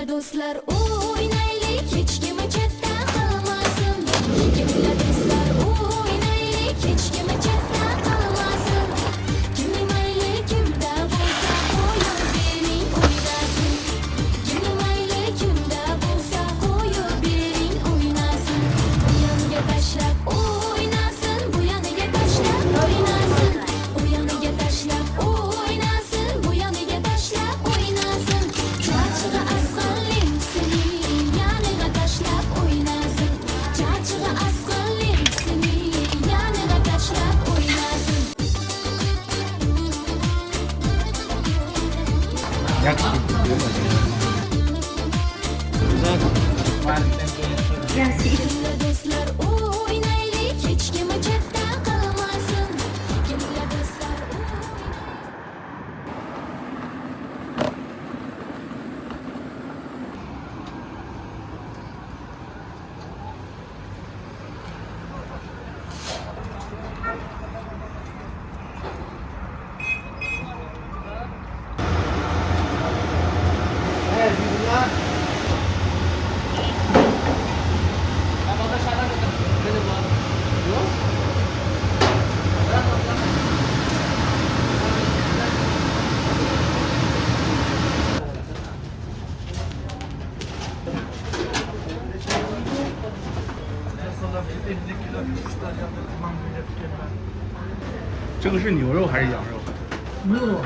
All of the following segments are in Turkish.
Kiminle dostlar oynaylik, hiç kimi chatten kalmasın. Kiminle dostlar oynaylik, hiç kimi chatten kalmasın. Kimi mayli kimde bulsa koyu birin oynasın. Kimi mayli kimde bulsa koyu birin oynasın. Bu yanıya taşlap oynasın, bu yanıya taşlap oynasın. Bu yanıya taşlap oynasın, bu yanıya taşlap oynasın. Çarçıda aslan limsini, yanıya taşlap oynasın. Çarçıda aslan limsini, yanıya taşlap oynasın. Kiminle dostlar oynaylik, hiç kimi chatten kalmasın. Kiminle dostlar这个是牛肉还是羊肉？牛肉。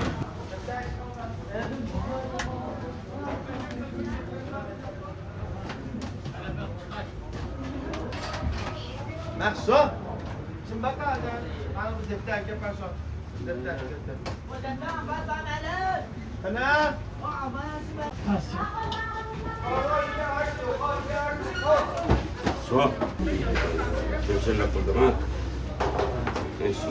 محسن شن بقى انا بدي افتح كيف عشان بدي افتح انا Só. Deixa na podrão. Isso.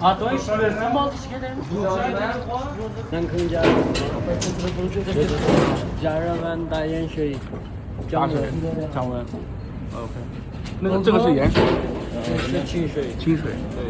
А то еще версия малтышке de. Ben kınca. Jaravan dayan şey. 常温。OK。那个这个是盐水。是清水。清水。对。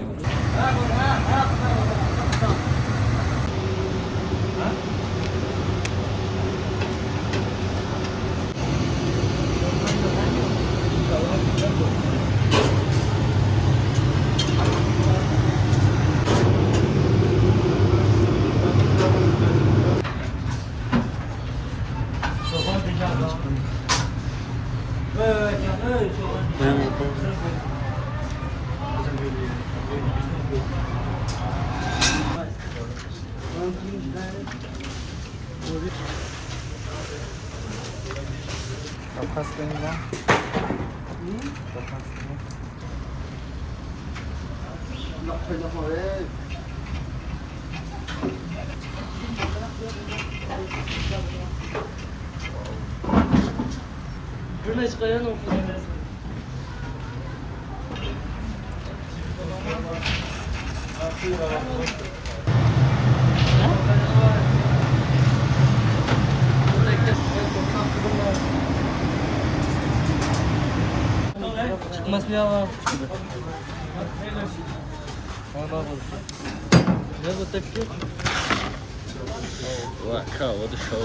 Burada çıkayan o. Çıkmaz bir hava. Ne bu tepki? Ué, cara, o do show.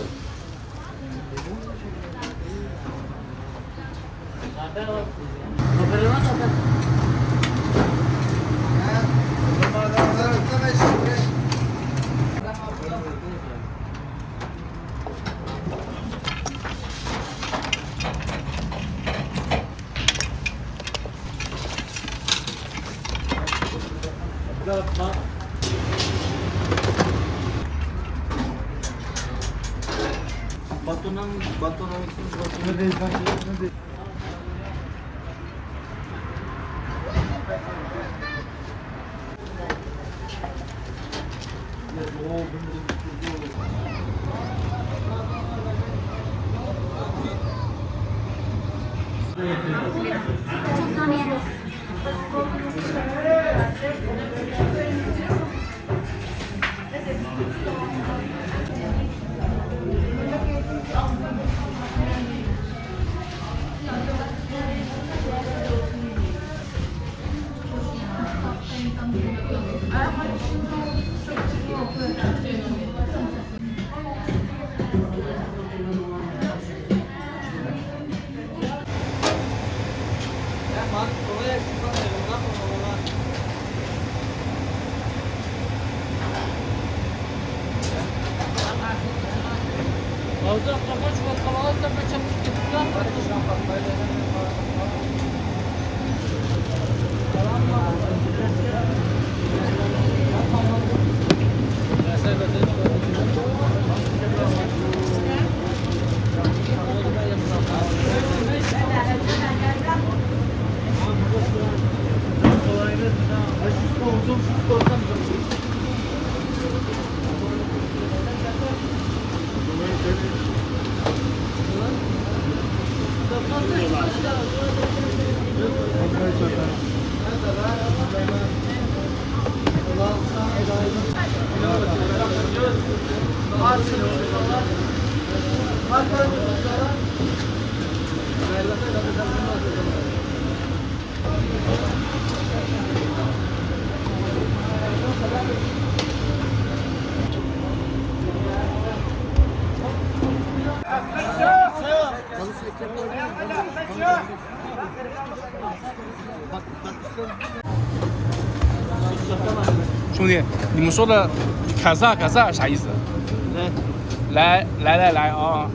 兄弟，你们说的凯撒啥意思？来啊！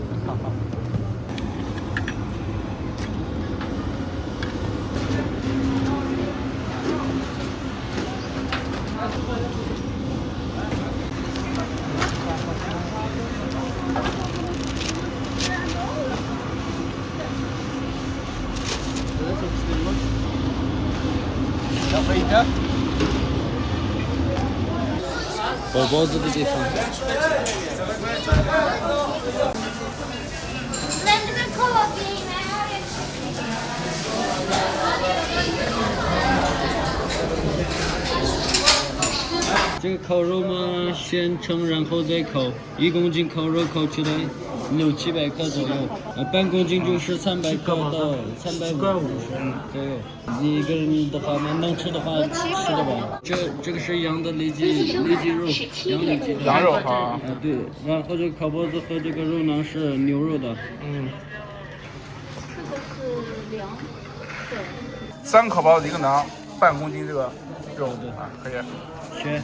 包包子的地方。这个烤肉嘛，先称然后再烤，1公斤烤肉烤起来600-700克左右，半公斤就是300克到350左右。你一个人的话嘛，能吃的话吃的吧。这个是羊的里脊肉，羊肉啊。对，然后这个烤包子和这个肉囊是牛肉的。3烤包子1个馕，半公斤这个肉啊，可以。选。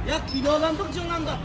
야 기도만 걱정난다.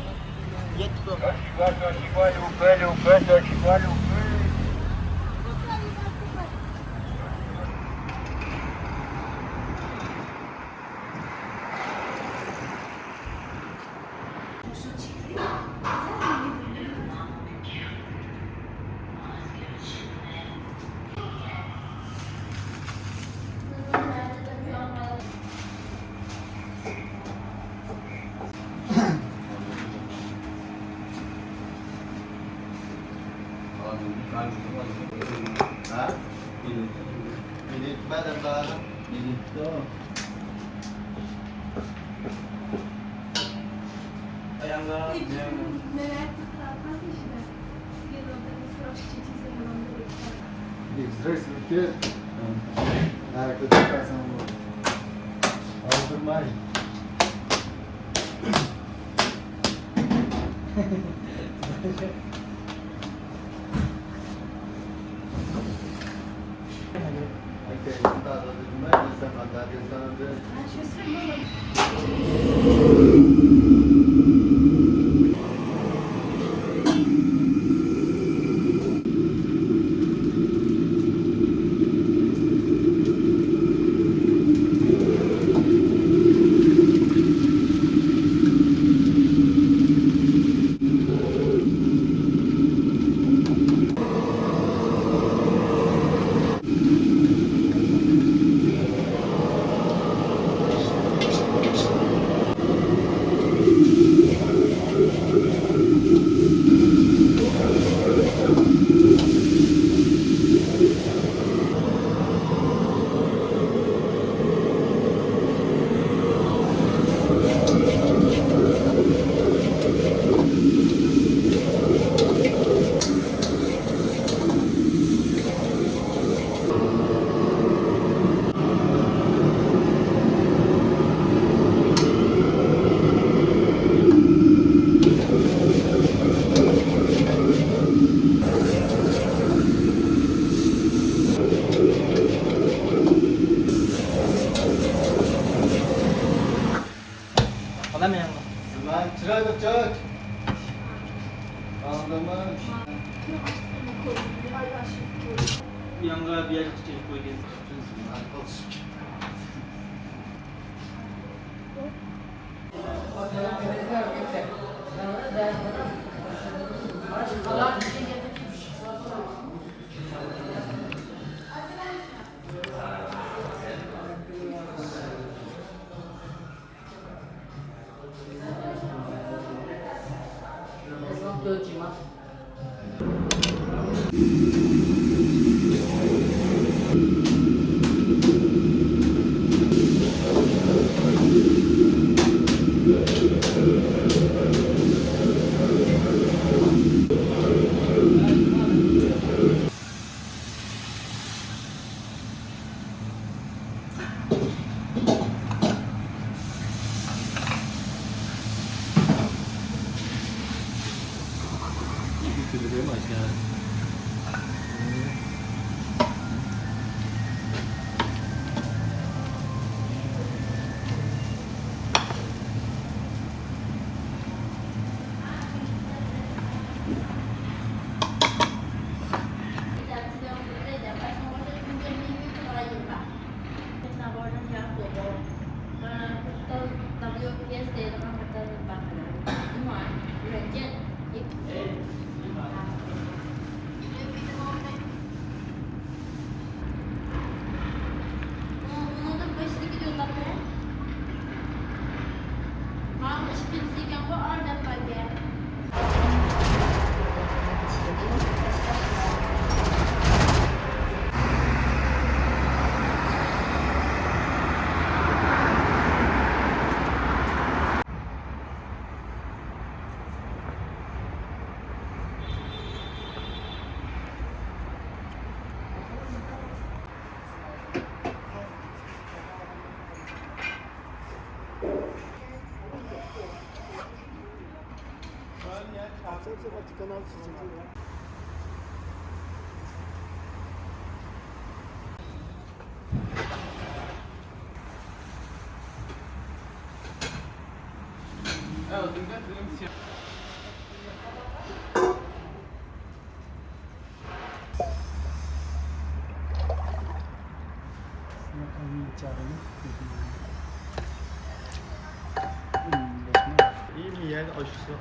İyi mi yani aşısı?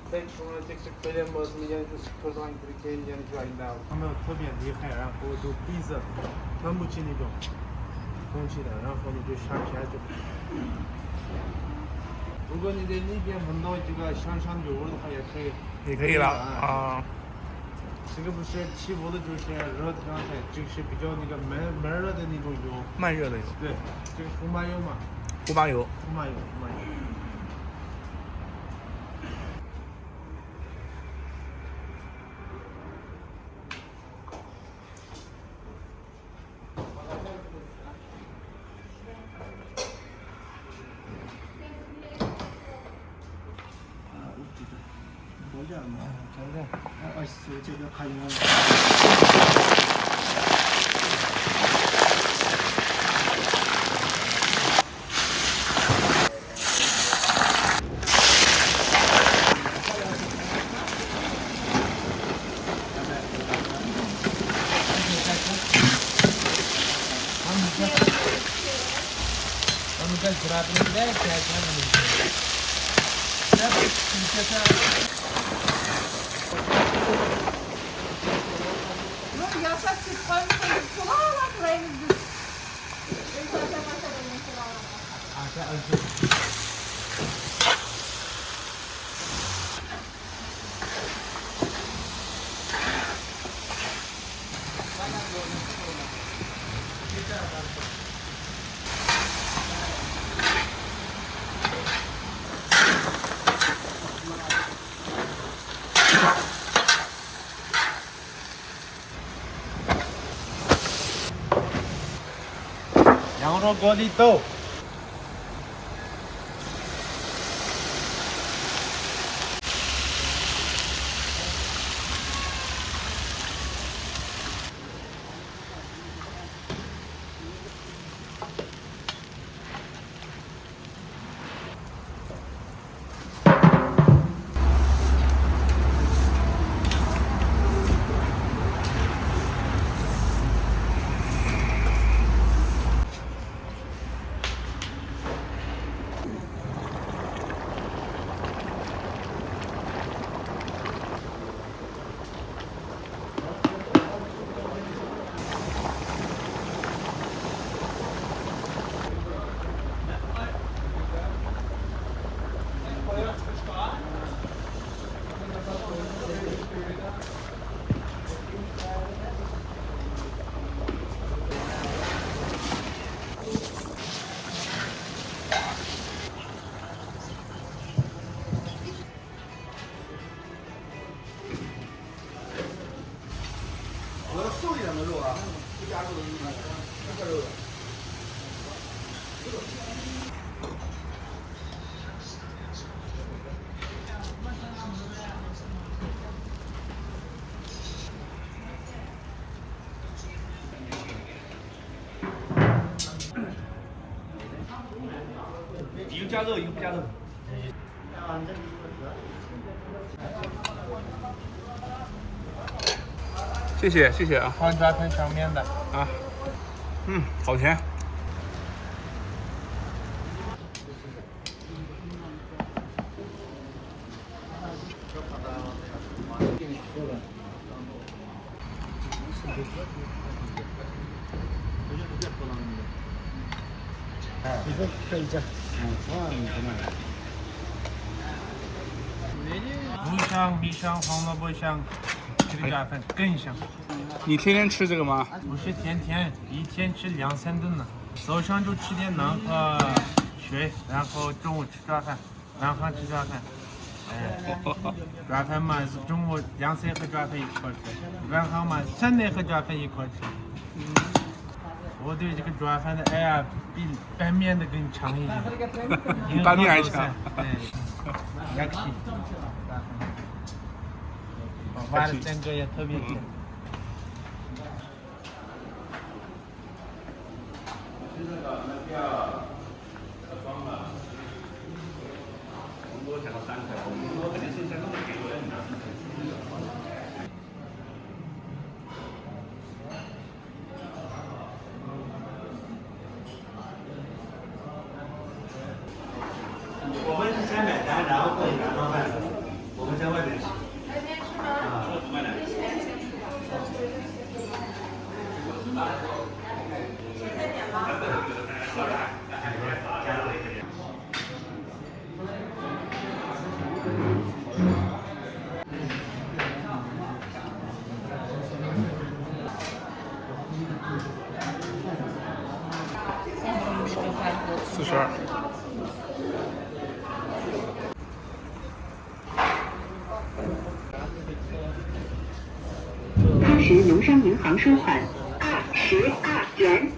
再除了这个白莲模式，研究头上可以研究一下。他们特别厉害，然后都鼻子喷不起那种空气的，然后你就下片就。如果你在那边闻到这个香香牛味的话，也可以。也可以了啊。这个不是起锅的，就是热的状态，就是比较那个慢热的那种油。慢热的油。对，就是胡麻油嘛。胡麻油。胡麻油，胡麻油。羊肉锅里豆。瘦一点的肉啊，不加肉的肉，不加肉的。一个加肉，一个不加肉。谢谢谢谢啊！黄瓜粉上面的啊，好甜。你说可以这样。肉香、米香、黄萝卜香，这个加粉更香。你天天吃这个吗？不是天天，一天吃2-3顿呢。早上就吃点馕和水，然后中午吃早饭，晚上吃早饭。抓饭嘛是中午洋菜和抓饭一块吃，晚上嘛剩菜和抓饭一块吃。我对这个抓饭的爱呀，比拌面的更强一点。拌面还强。也可以。挖的三个也特别甜。我们是先买单，然后过去拿装饭的。我们在外面吃。42。当时农商银行收款22元。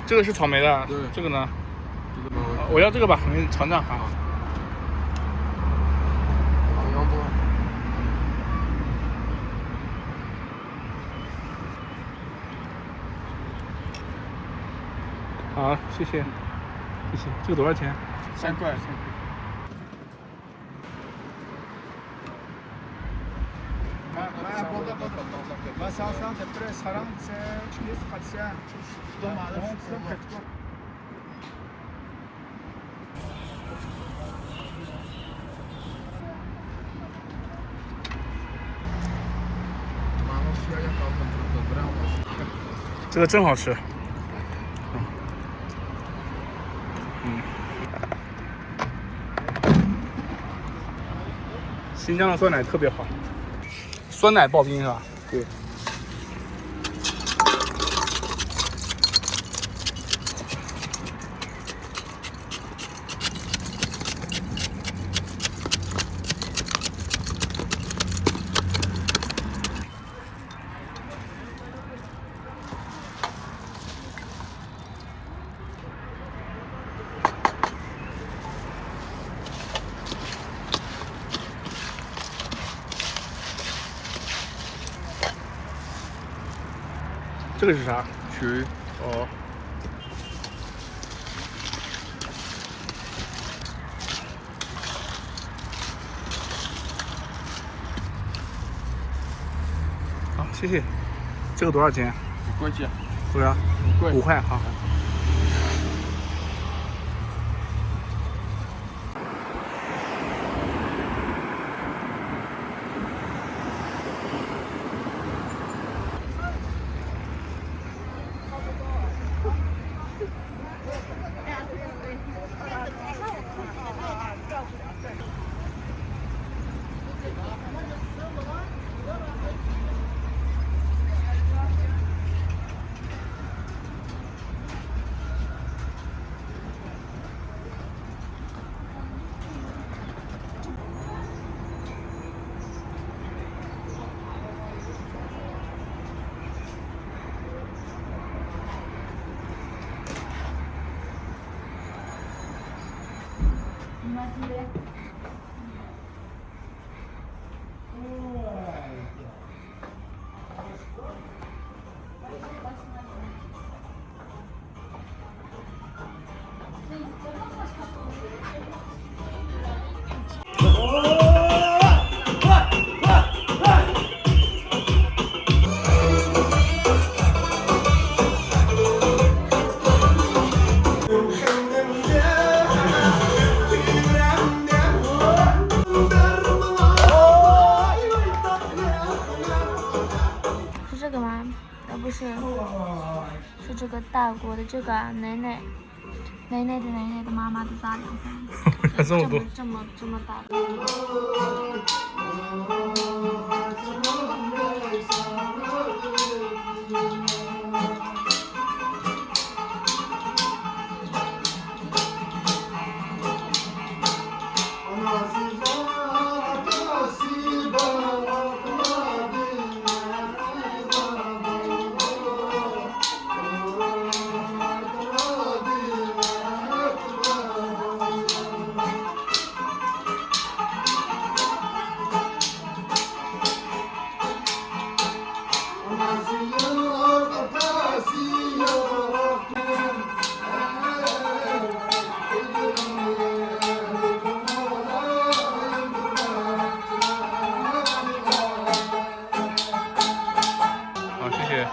这个是草莓的，这个呢？我要这个吧，你尝尝哈。好，谢谢，谢谢。这个多少钱？3块。这个真好吃。新疆的酸奶特别好，酸奶刨冰是吧？对。这个是啥？鱼。哦。好，谢谢。这个多少钱？5块钱。多少？5块。好。是这个吗？不是，是这个大锅的这个奶奶的妈妈的杂粮饭，还这么多，这么大的。好，谢谢。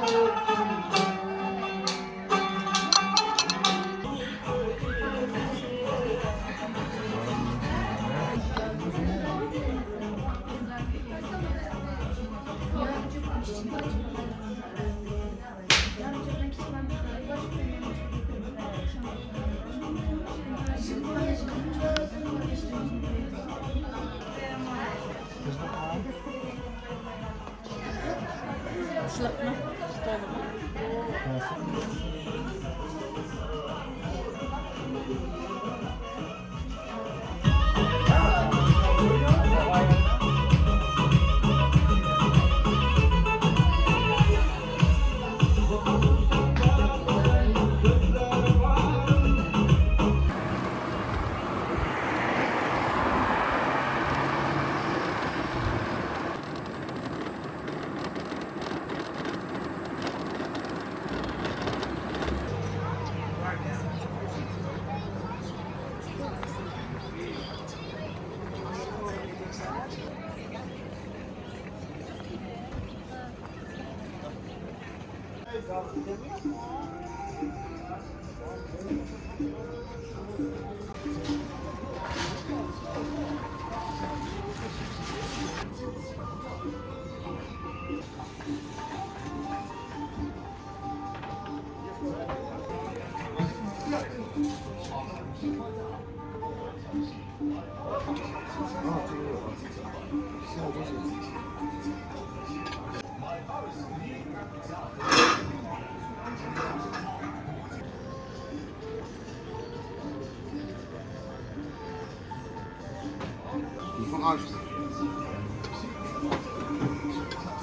你放20。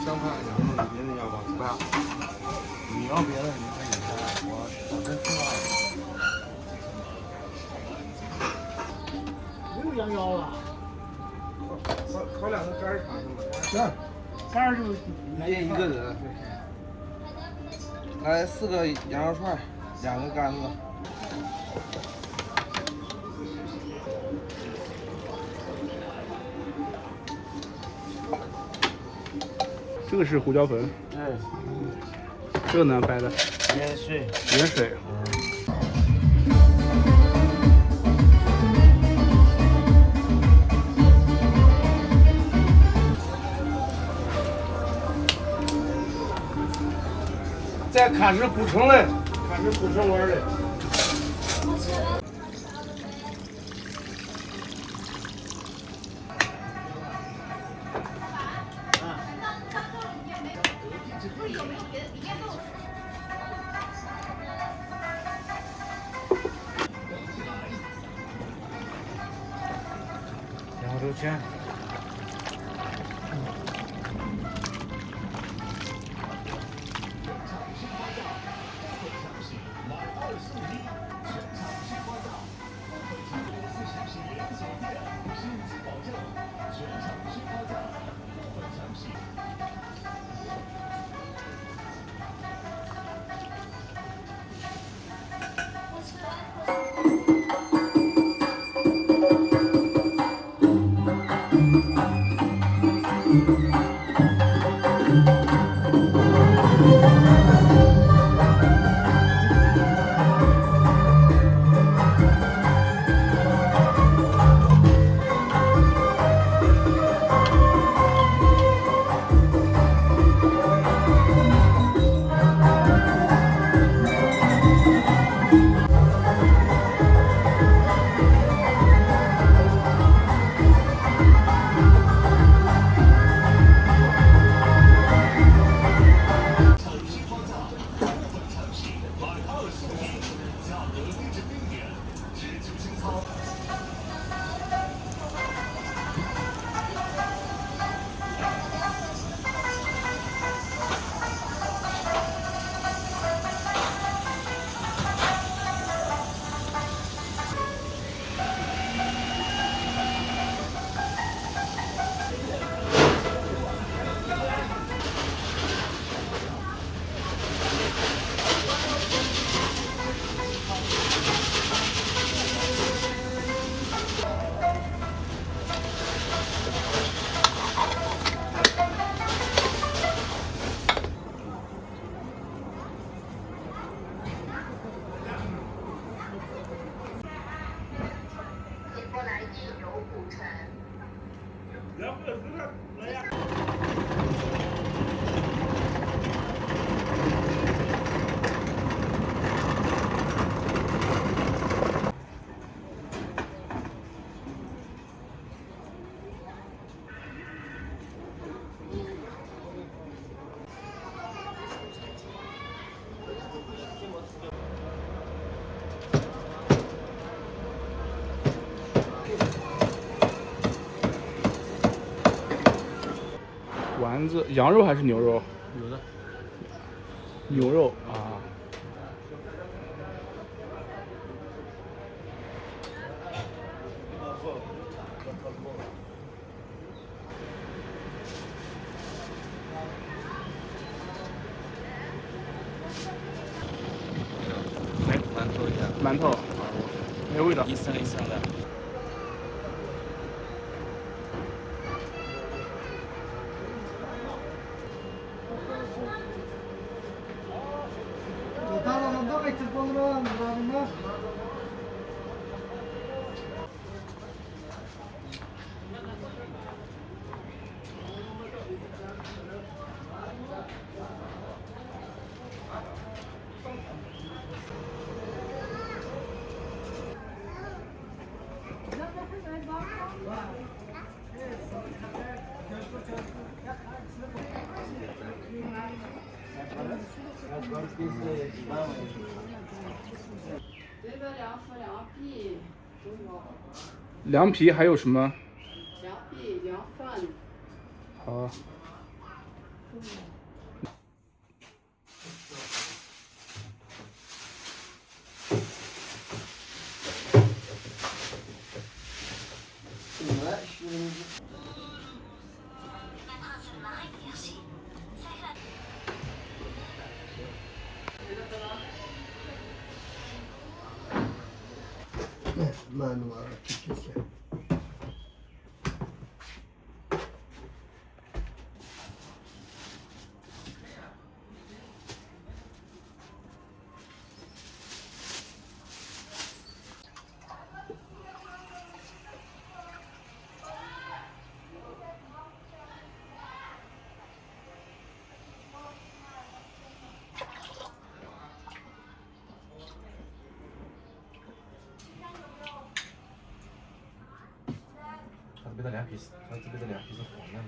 香菜羊肉，别的要吗？不要。你要别的，你看野菜，我真吃了。没有羊腰了。烤两个肝儿尝尝。行，肝儿就约一个人。来4个羊肉串，2个干子。这个是胡椒粉，对，这个呢白的盐水。盐水。再看是古城嘞，看是古城味儿嘞。2周前。丸子，羊肉还是牛肉？有的。牛肉啊。馒头一下。馒头，没味道。一层一层的。凉皮还有什么？凉皮、凉饭。好。慢点，谢谢。这边的凉皮是，它这边的凉皮是黄的。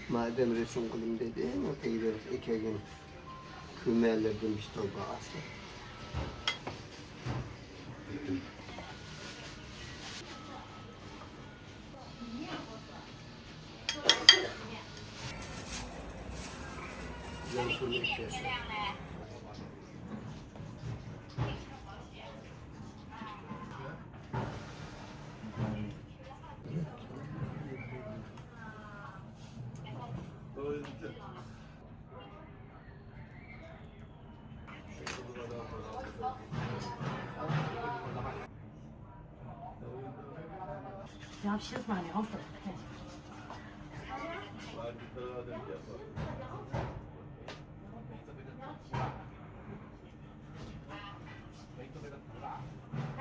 Madem resim kılım dedi, oraya gideriz. 2 gün kümelerden bir torba asla.凉皮是蛮凉粉的，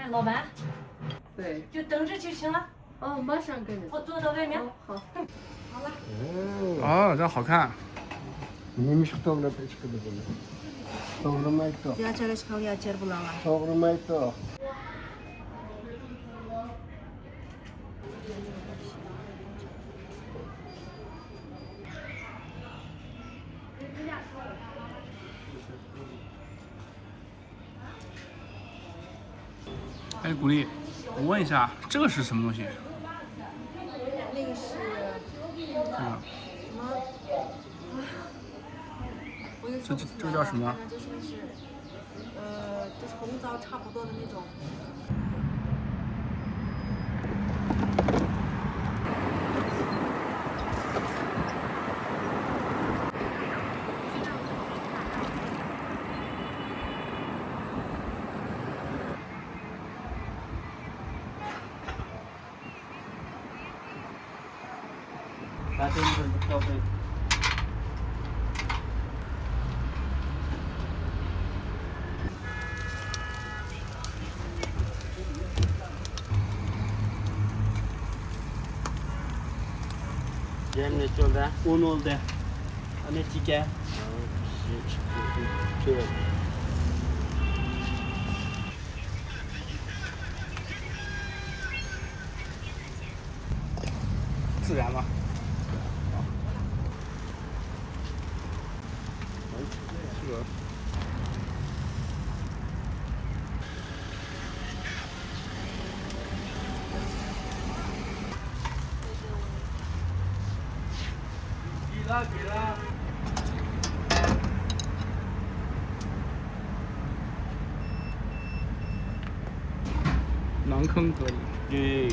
哎，老板，对，就等着就行了。哦，马上给你。我坐到外面。好。好了。哦，这好看。哎，古丽，我问一下，这个是什么东西？那个是这个。这个叫什么？就说是，就是红枣差不多的那种。拿这一份消费。Yerine şöyle un oldu. Hani tike. Şöyle. 自然吗？这个。给了。馕坑蛤蜊。对。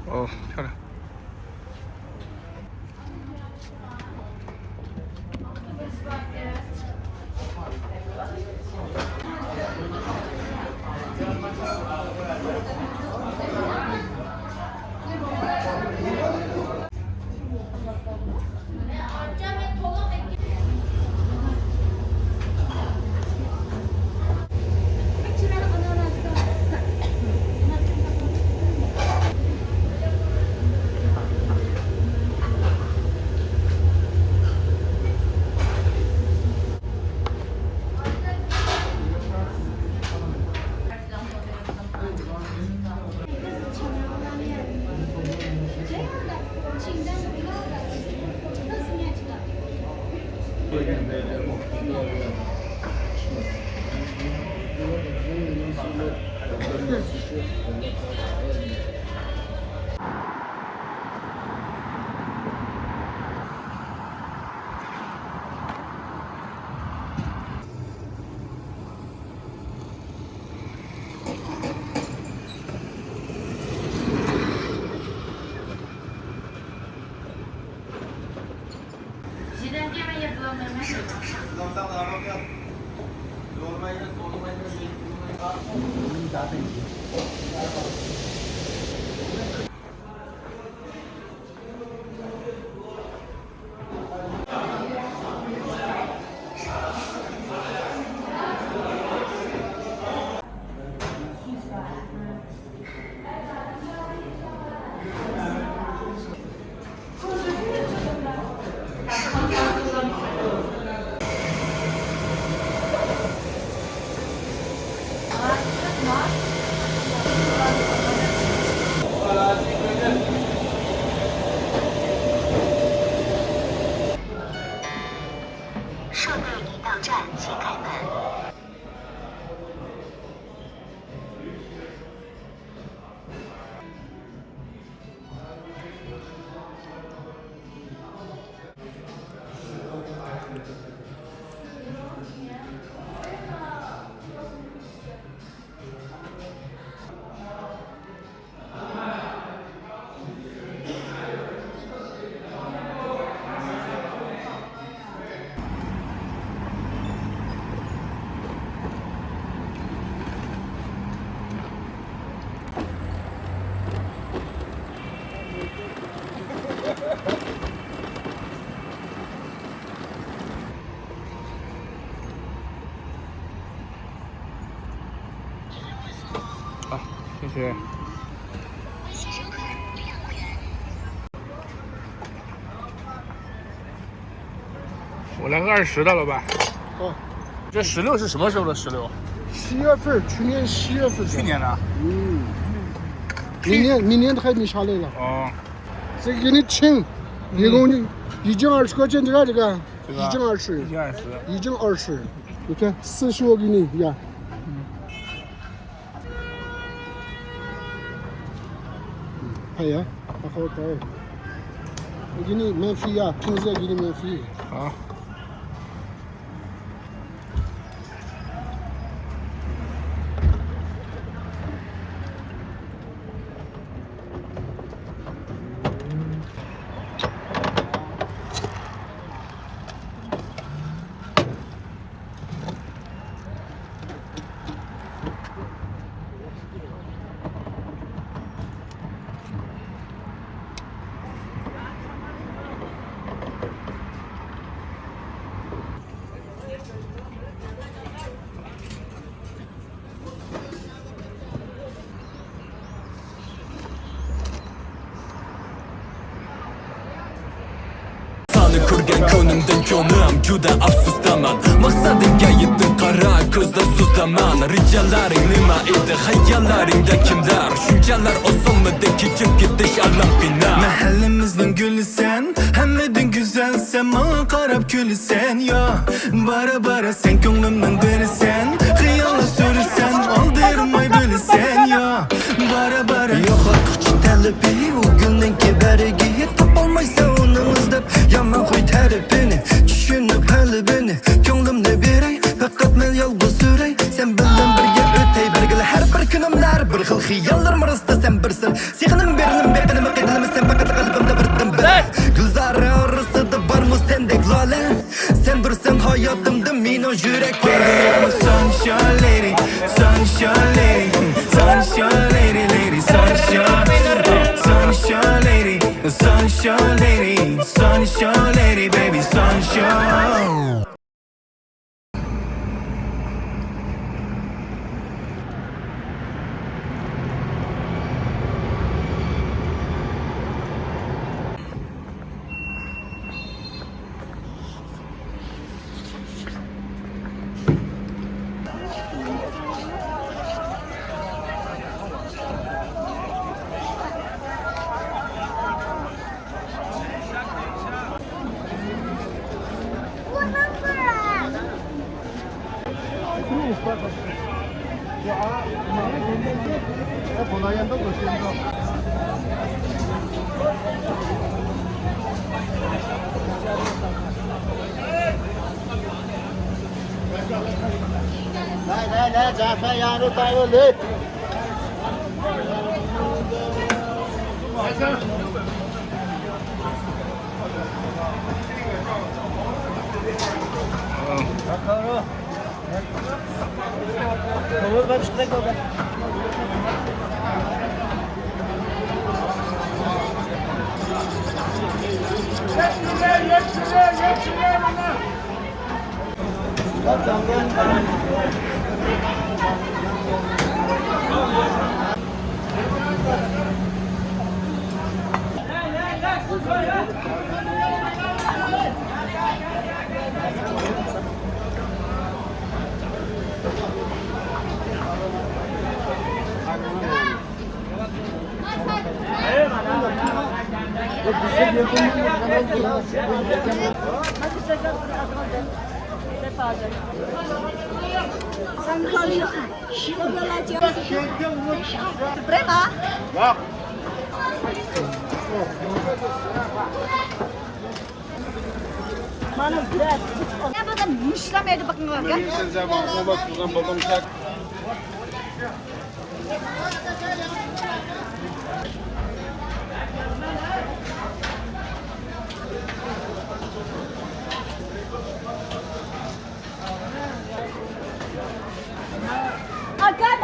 哦，漂亮。谢谢。我来个20的，老板。好，这16是什么时候的16？7月份，去年7月份。去年的。明年的还没下来了。哦。这个给你称，一共一斤20块钱，这个一斤20，一斤20，你看40我给你呀。哎呀，还好带，我给你免费呀，平时也给你免费。好。Ko'rgan ko'nimdan ko'nglim juda afsusdaman maqsadimga yetdim qara ko'zda suzdaman rejalaring nima edi xayollaringda kimlar shunchalar osonmidi kechib ketish alam qiynab mahallamizning guli sen hammadan go'zal sen menga qarab kulasan yo bara sen ko'nglimning birisan xiyollar surasan oldirmay bilasan yo bara yo'qotuvchi talabi u gulning kibariga topolmaysan uni izlab yaman qo'y tarifini tushunib qalbini ko'nglimni beray faqat men yolg'iz suray sen bilan birga o'tay birga har bir kunimlar bir xil xiyollar marasida sen birsin sehnim berilim beqinim qidilim sen faqat qalbimda birdim gulzar orasida bormi sendek lola sen birsan hayotimda meni yurak sunshine lady sunshine lady sunshine lady lady sunshine lady sunshine lady sunshine lady baby sunshine来，咱饭羊肉大肉来。烤肉。我把这个。3颗厉害，10个辣椒，Berapa？ Ya. Mana berat? Apa kan Muslim ya dipakai kan? Saya mau bukan potong sak. Agak.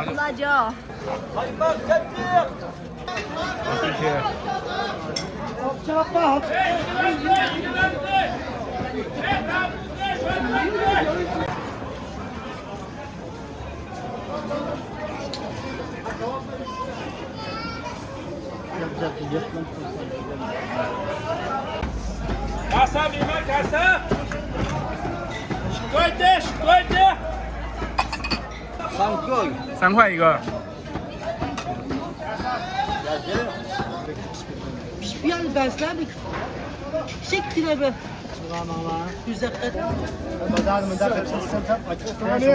Belajar. 好，谢谢。Kasa bilmem kasa. Şikayet şikayet. 3块一个。 Yani dersler bir şekline be. Güzel.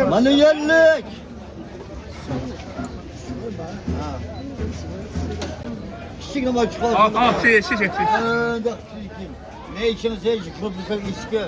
Maniyellik. Küçük ama çikolata. Al谢谢。 Ne için sevecek? Çok güzel içki.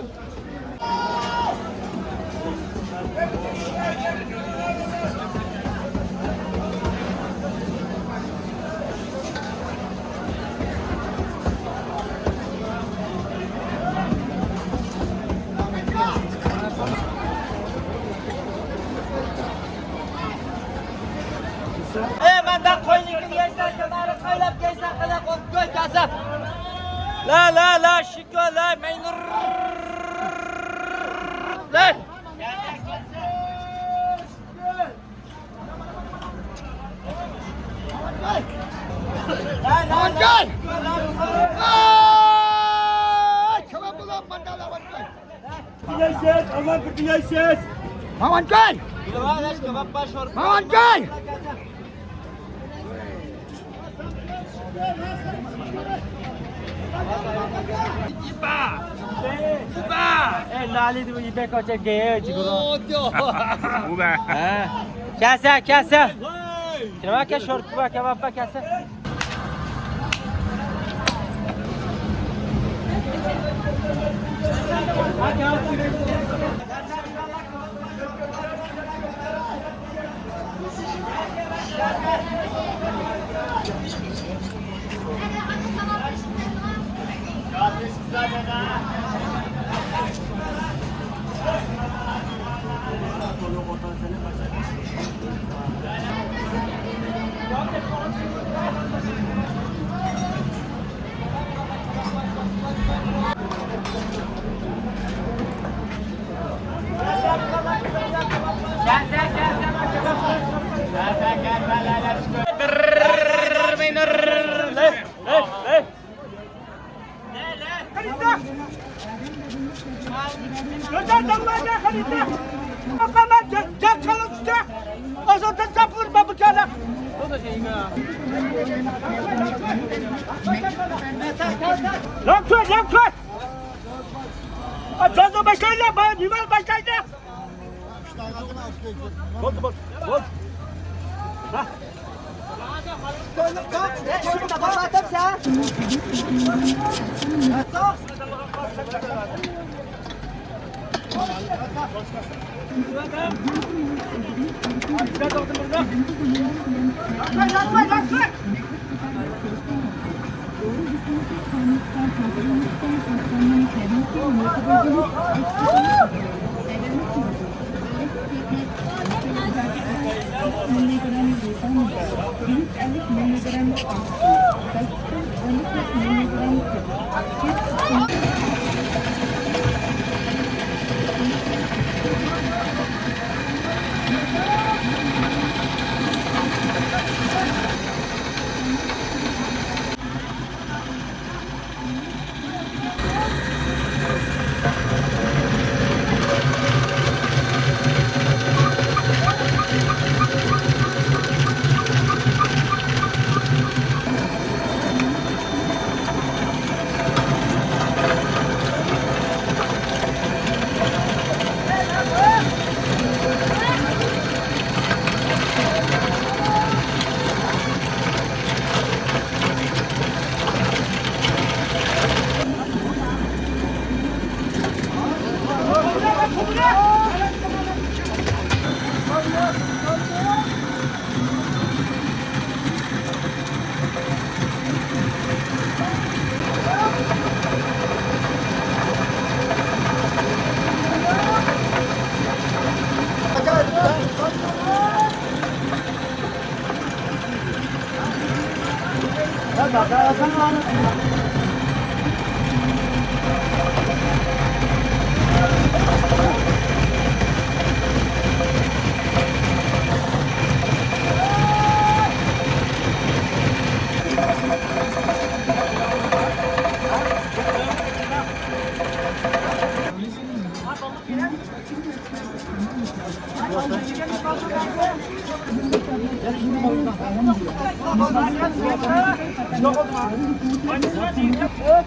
لا شكرا لا ما ينر لا 나리도 이백 거째 게 지금.500. Kase. Kime ke şort kuba kebap kase.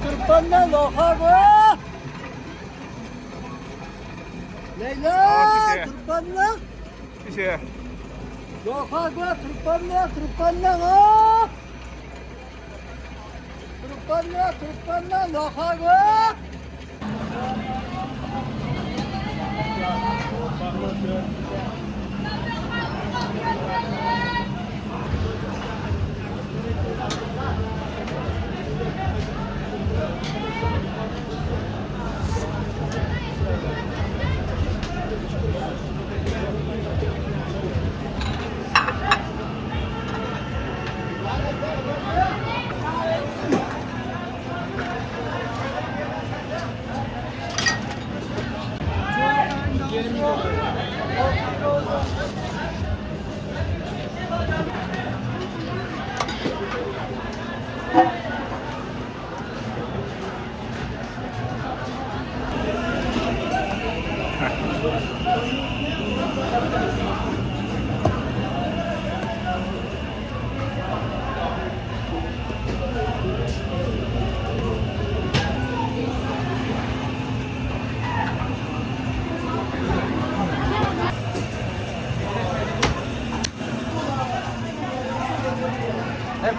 Kurbanlar lokalı. Leyla kurbanlar. 谢谢。 Lokalı kurbanlar kurbanlar. Kurbanlar lokalı.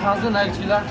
糖是哪里去的？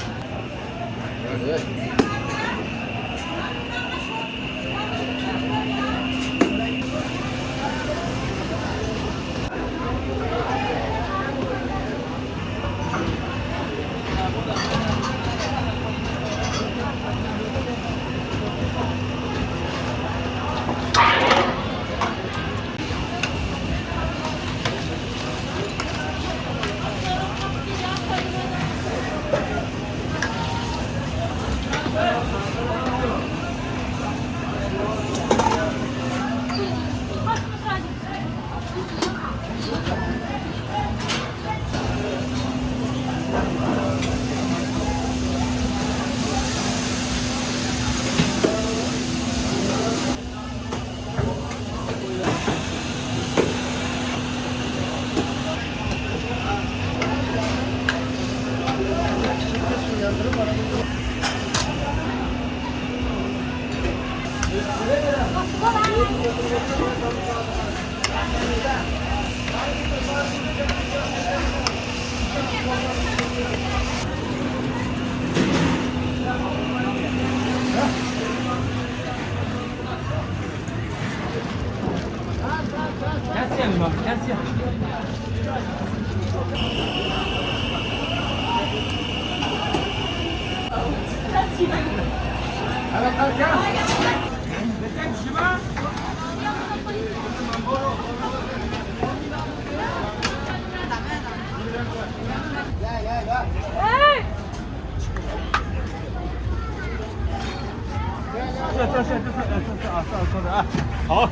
好，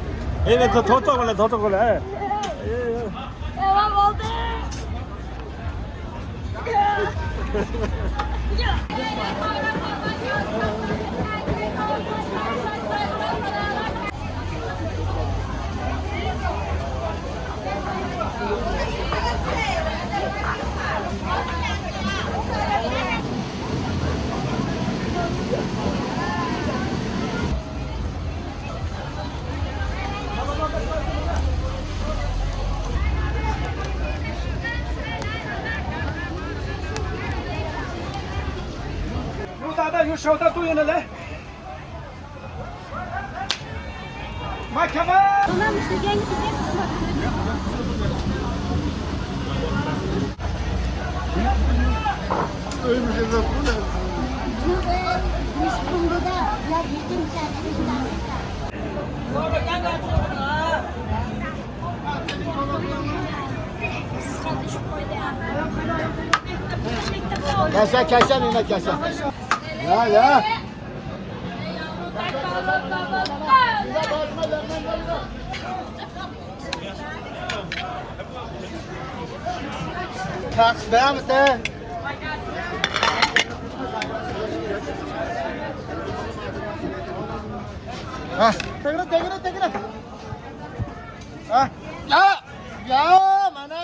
哎，来头转过来，头转过来，哎。我宝贝。有大的有小的都有的来。买开饭。Kese ne kese. Ya. Tax beğen de. Ha, tekrar. Ha. Ya, mana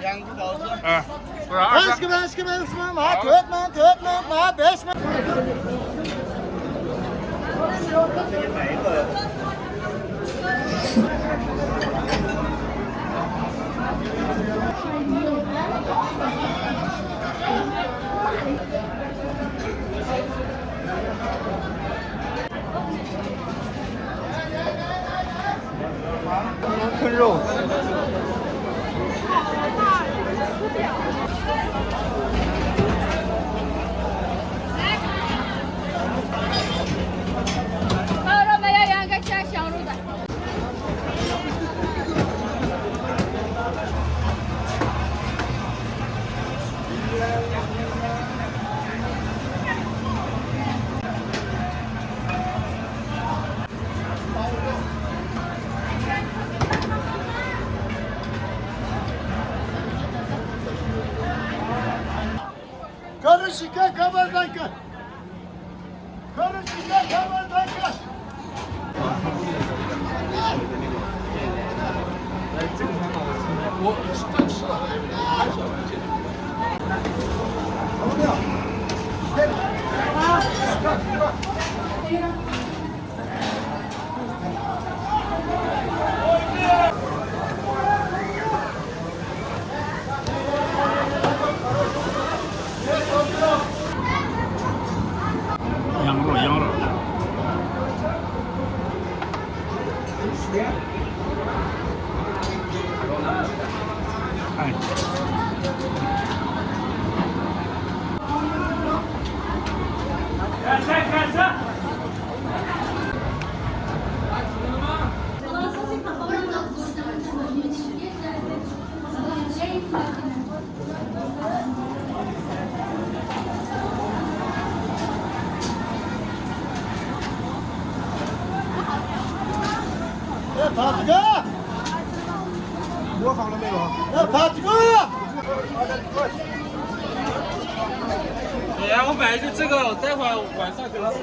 2个包子。多少？20个吗？10个吗？10个吗？4吗？4吗？吗？5吗？这个买一个。坑肉。烤肉没有羊肝加香肉的。Karışıka kabardakı. Karışıka kabardakı. 我这吃了，还小了解。羊肉。哎。开始。塔子哥，我好了没有？塔子哥。对呀，我买一个这个，待会儿晚上给他吃。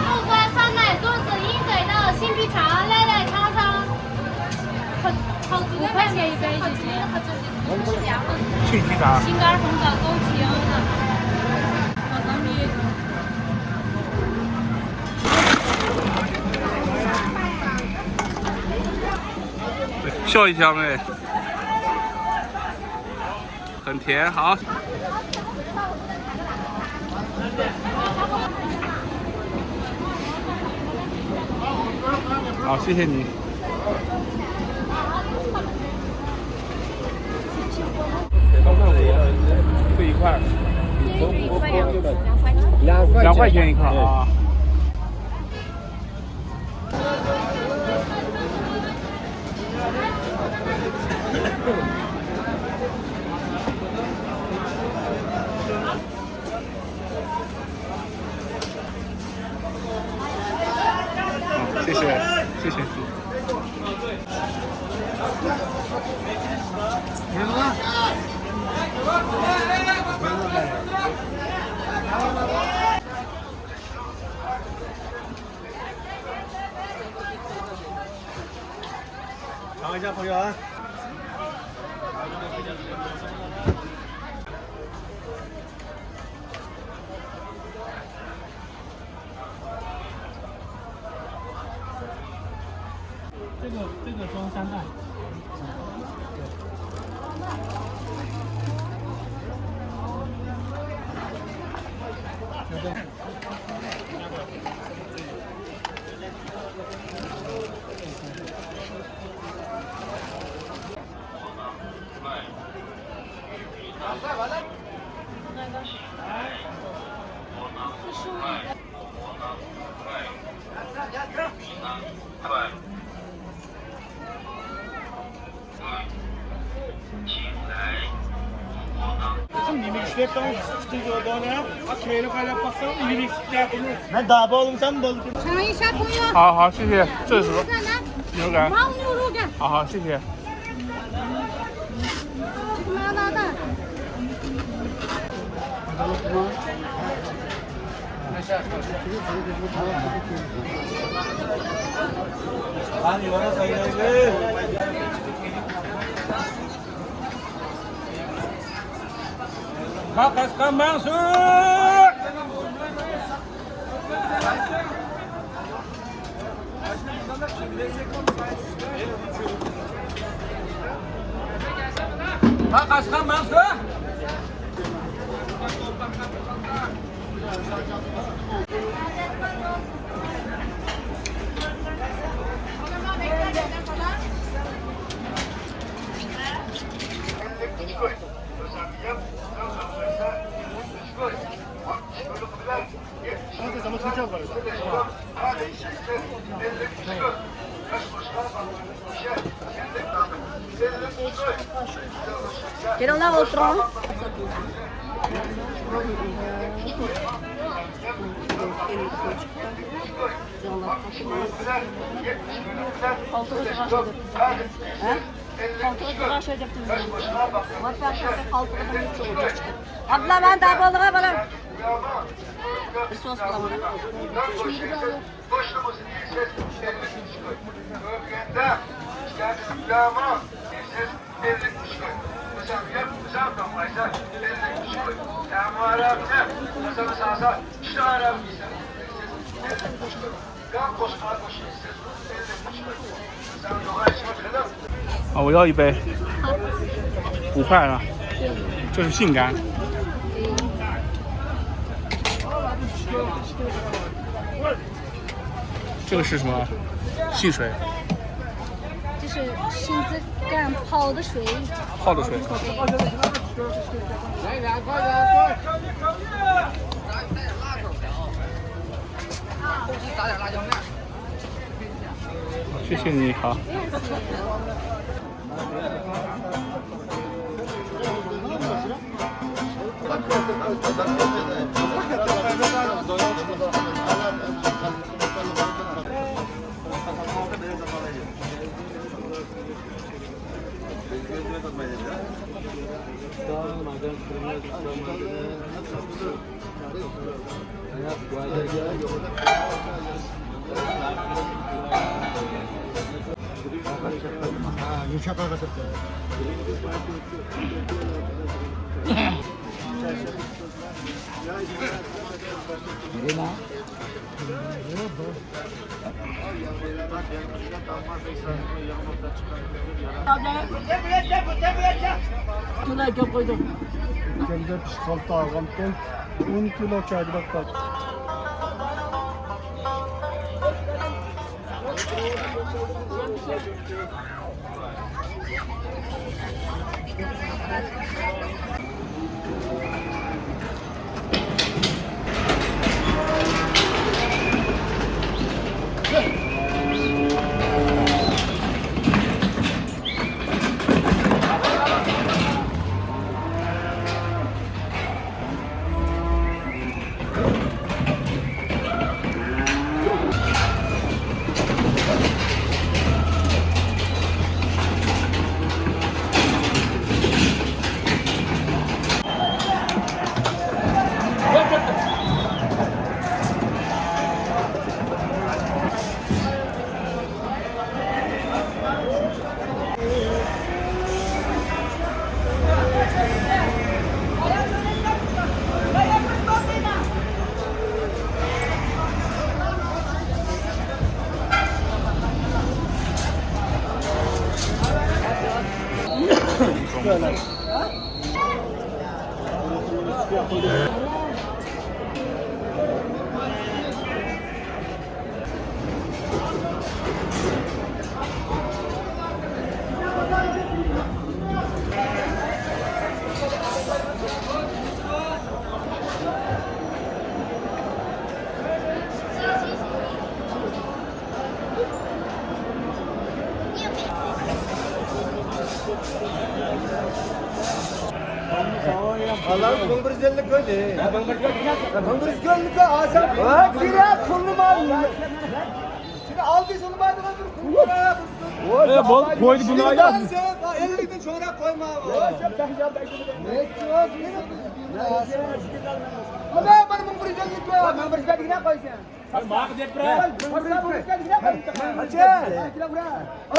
肉瓜酸奶粽子鹰嘴豆新皮肠，来来尝尝。5块钱一杯，姐姐。新皮肠。新干红枣枸杞羊的。我等你。笑一下妹。很甜，好。好，谢谢你。这一块，2块钱一块啊。谢谢，谢谢。尝一下朋友啊。个装3袋。Ben daha oğlum sen balık.好好，谢谢，这是牛肝。牦牛肉干。好好，谢谢。麻辣蛋。Hadi bana sayılır. Bak Askan Mansur! Bak Askan Mansur! ¿Quieren la otra? Abla ben daha balığa varım. Bir sos bulalım.啊，我要一杯5块了，这是杏干。这个是什么？杏水。这是杏子干泡的水。泡的水。来2块2块。后期撒点辣椒面。谢谢你好。Kendine pişkaltı algan 10 kilo çaydırak var. Allah'ım Bangırızlık öyle. Bangırızlık asam. Bak kira kullu var. Şimdi aldıysa onu bana dur. Bol koydu bunu ayağa. 50'den sonra koyma. Ne çok Ama bana Bangırızlık var. Bangırızlık ne koysun? Mak depre.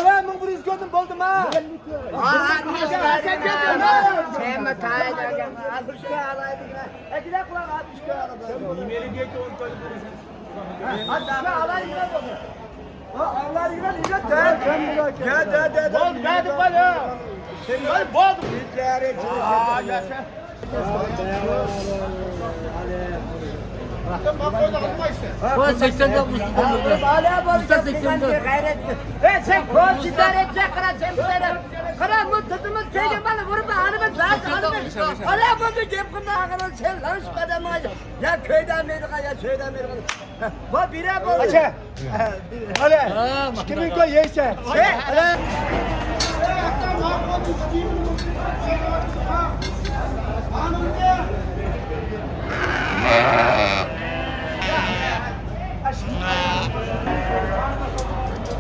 Ora Bangırızlık'ın buldum ha. Bu 89 Hala bozacak gayret. Sen koç idare edecek kadar sen böyle. Kadar mutlutumuz köyde bana vurup hanımız zaten hanımız. Hala bozacak yapımda kadar sen lanışmadan mı? Ya köyden Amerika ya köyden Amerika. Bu bire bu. Açı. Hala. Kimin koy yese. Hala.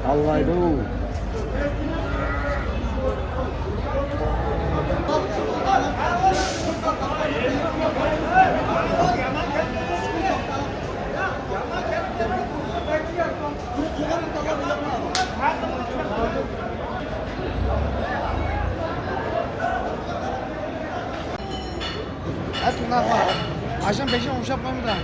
Allah'ım. عشان بيجيهم شاب ممدى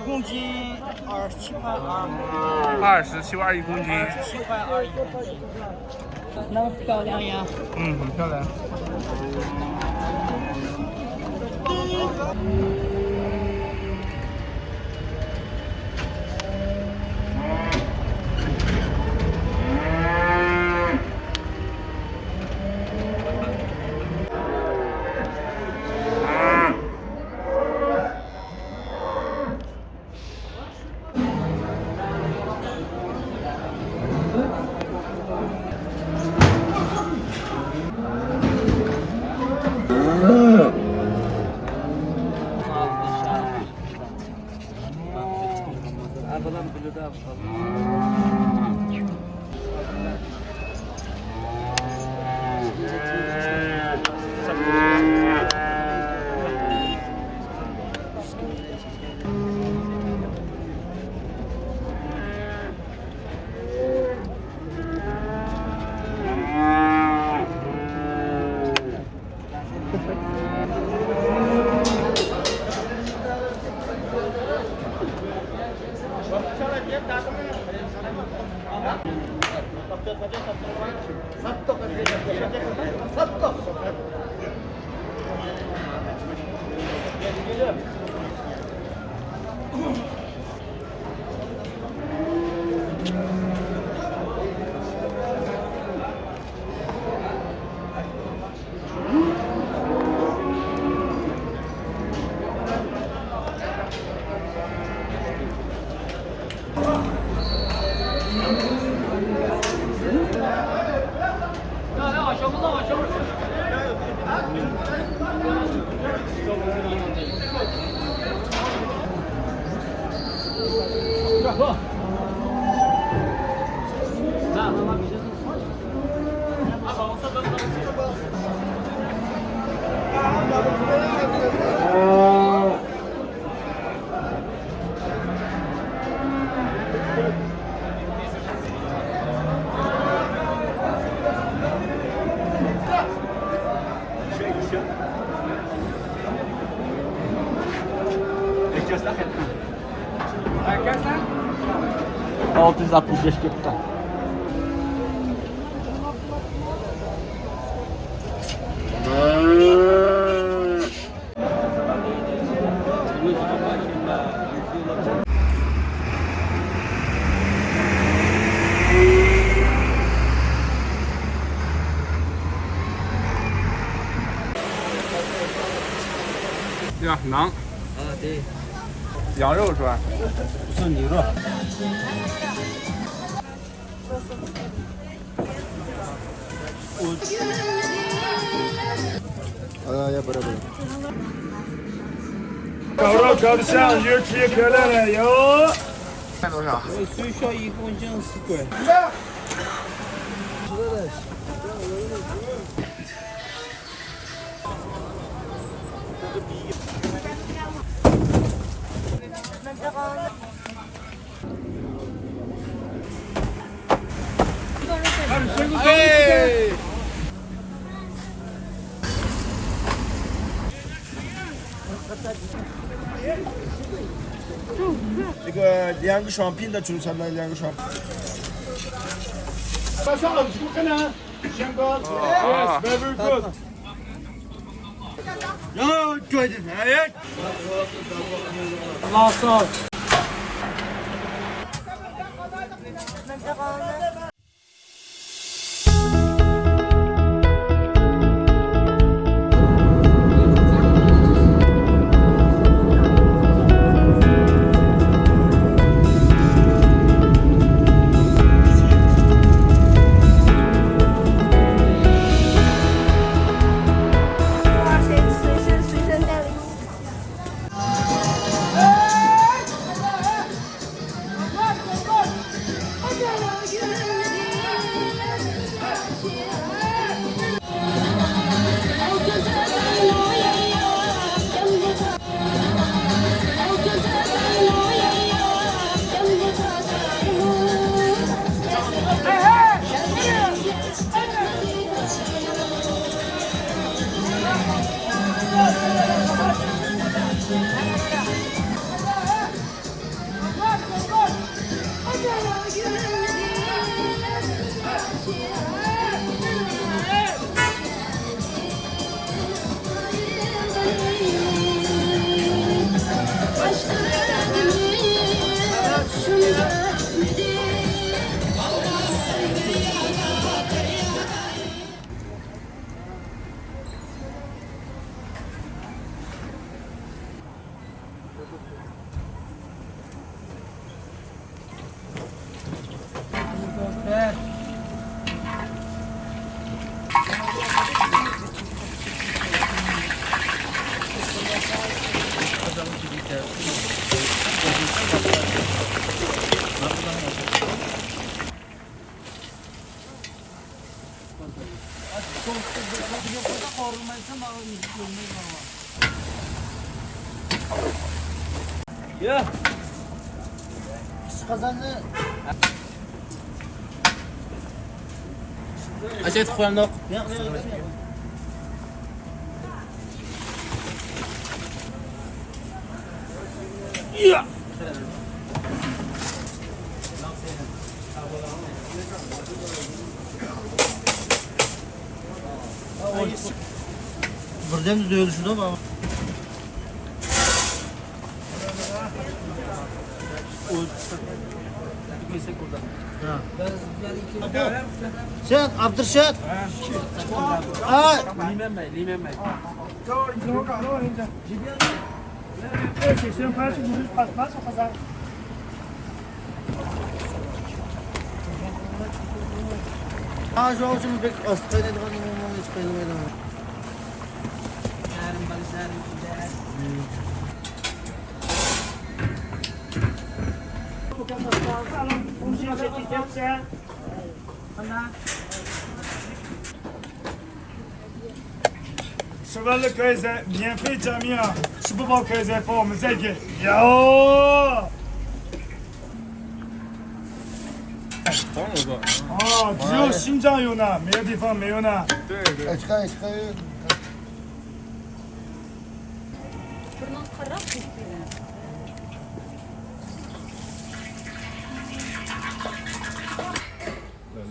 公斤27.2， 27.2一公斤。27.2一公斤，那么漂亮呀！很漂亮。665 gektar. Ja, 馕。对。羊肉是吧？不是牛肉。Ya beraber. 烤肉烤的香，越吃越漂亮了哟。卖多少？最小一公斤10块。哎。这个2个双拼的主餐的2个双。马上了，这个可能香港 ，yes very good。然后抓进来，拉萨。呀，kazandı. Aşağı tıklandık. Ya. Birden de dövülüşü de var. Sen Abdurşat. Ay. Ah, şu an şimdi pek hastaydı. Hiç kayılmaydı.吃完了盖菜，免费加面，吃不饱盖菜饭我们再给。哟。哦，只有新疆有呢，没有地方没有呢。对对。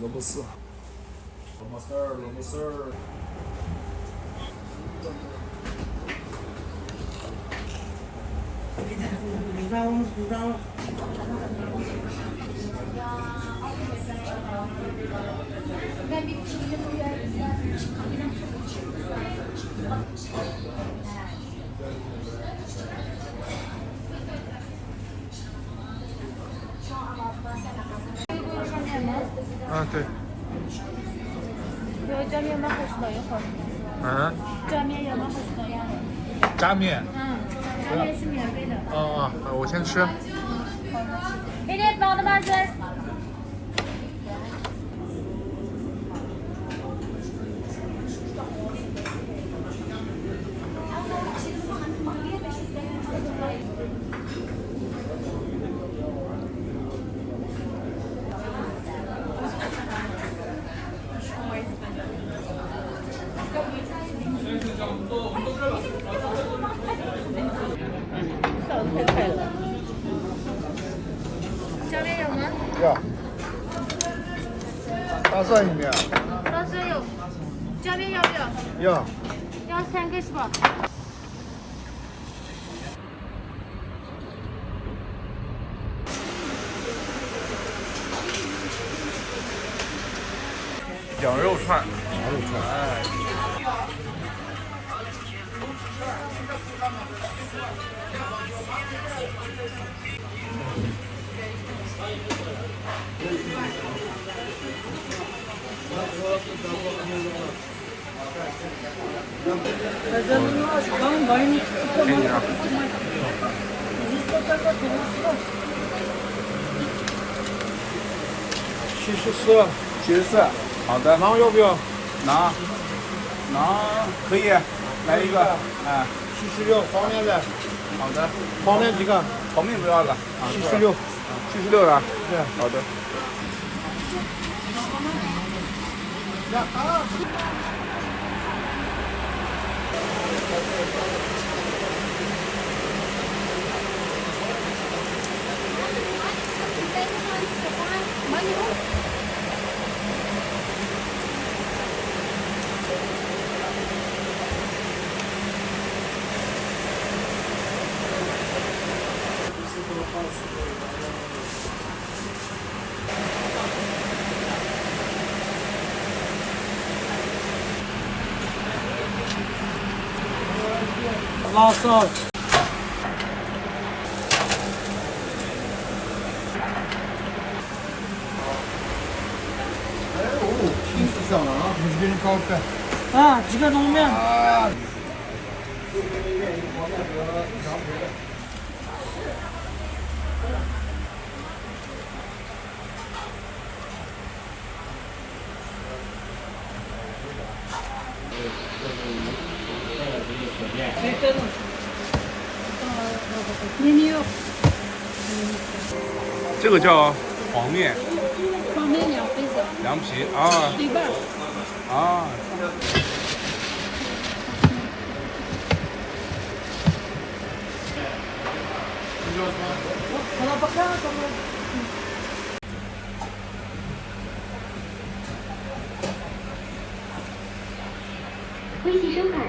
萝卜丝，萝卜丝儿，萝卜丝儿。啊，对。有加面吗？还是等一会儿？嗯。加面有吗？还是等一会儿？加面。加面是免费的。哦哦，我先吃。给你包的麻醉。加面有吗？要。大蒜有没有？大蒜有。加面要不要？要。要3个是吧？羊肉串。羊肉串。哎。74，好的。馕要不要？馕可以，来一个。哎76，黄面的。好的。黄面几个？黄面不要了。76。76了。对。好的。拉萨。挺时尚的啊！你给你搞个。啊，几个浓面。这个叫黄面。黄面凉皮子。凉皮啊。一半。啊。微信收看。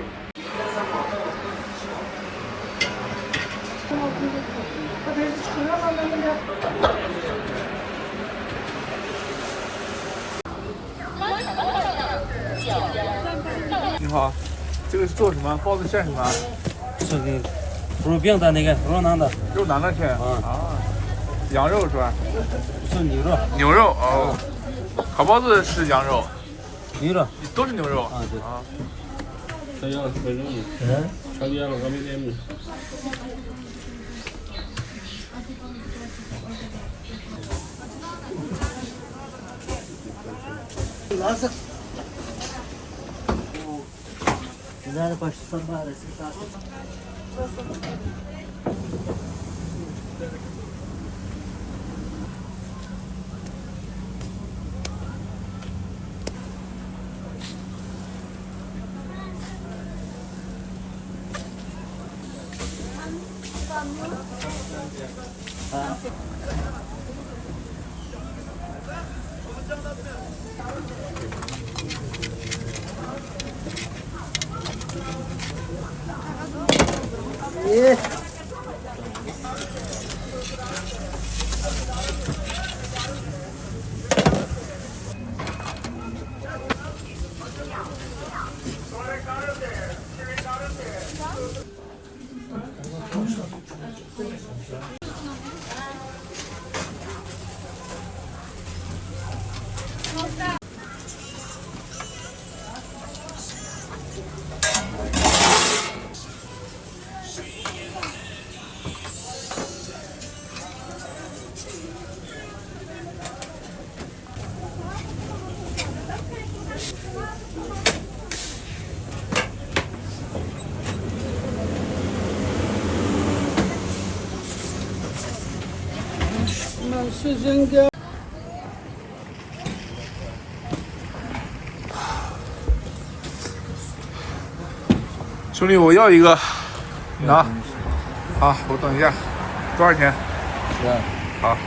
你好，这个是做什么？包子馅什么？这个肉饼的那个肉囊的，肉囊的馅啊，羊肉是吧？是牛肉。牛肉哦，烤包子是羊肉，牛肉都是牛肉啊，对啊。这样分肉呢？超级了，我没点米。老师。Güzel başı sabah arası zaten. 是应该。兄弟，我要一个，拿。好，我等一下，多少钱？好。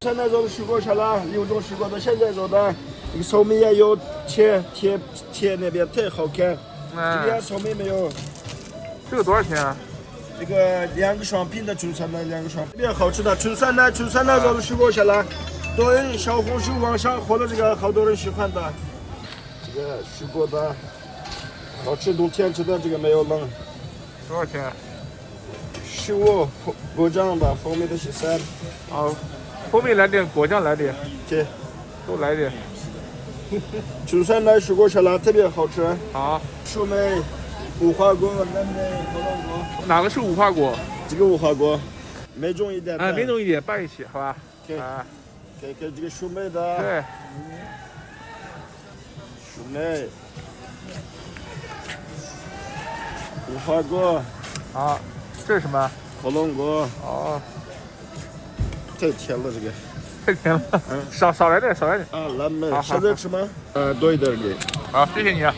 现在做的水果去了，6种水果到现在做的，这个草莓也有，甜那边特好看，这边草莓没有。这个多少钱啊？这个2个双拼的中餐的2个双，特别好吃的春酸奶做的水果去了，对，小红书网上火了，这个好多人喜欢的，这个水果的，好吃冬天吃的这个没有冷。多少钱？15，果酱的，蜂蜜的是3。好。蜂蜜来点，果酱来点，对，都来点。春酸奶水果沙拉特别好吃。好，树莓、无花果、蓝莓、火龙果。哪个是无花果？这个无花果，每种一点。哎，每种一点拌一起，好吧？对。啊，给这个树莓的。对。树莓。无花果。好，这是什么？火龙果。哦。太甜了，这个太甜了，少来点，少来点。啊，蓝莓，现在吃吗？多一点给。好，谢谢你啊。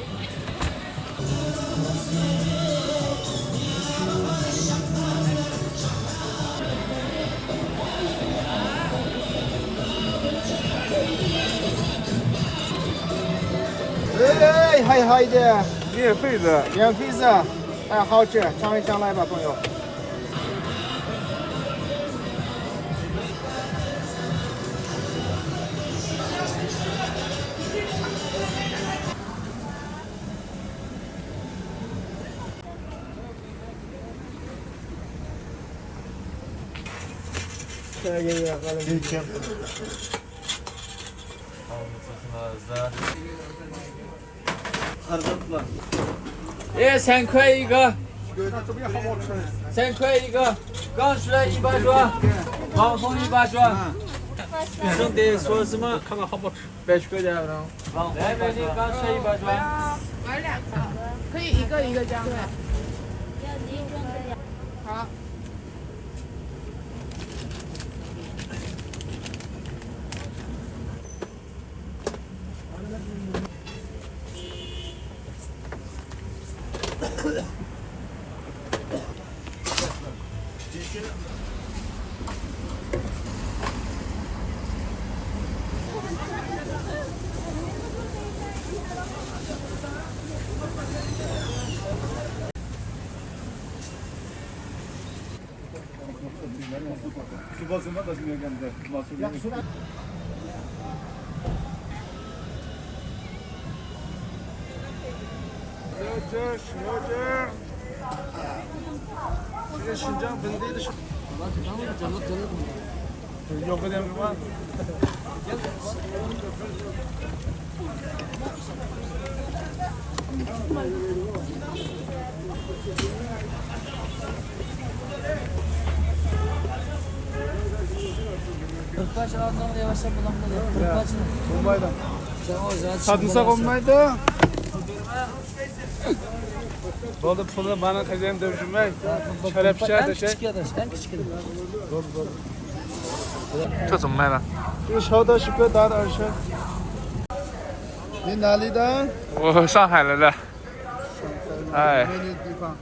对，还好一点，免费的，免费是，哎，好吃，尝一尝来吧，朋友。3块一个，3块一个，刚出来100双，网红100双。兄弟说什么？看看好不好吃？100块钱了。来，美女刚出来100双。玩2个，可以一个一个这样的。好。这个新疆本地的有个点吗？olmaydı. Sadınsak olmaydı. Oldu pulu bana kazan dövüşmek. Şöyle bir şey de şey. Doğru. 这怎么卖的？这个小的是个大的二十。你哪里的？我上海来的。哎。美丽的地方。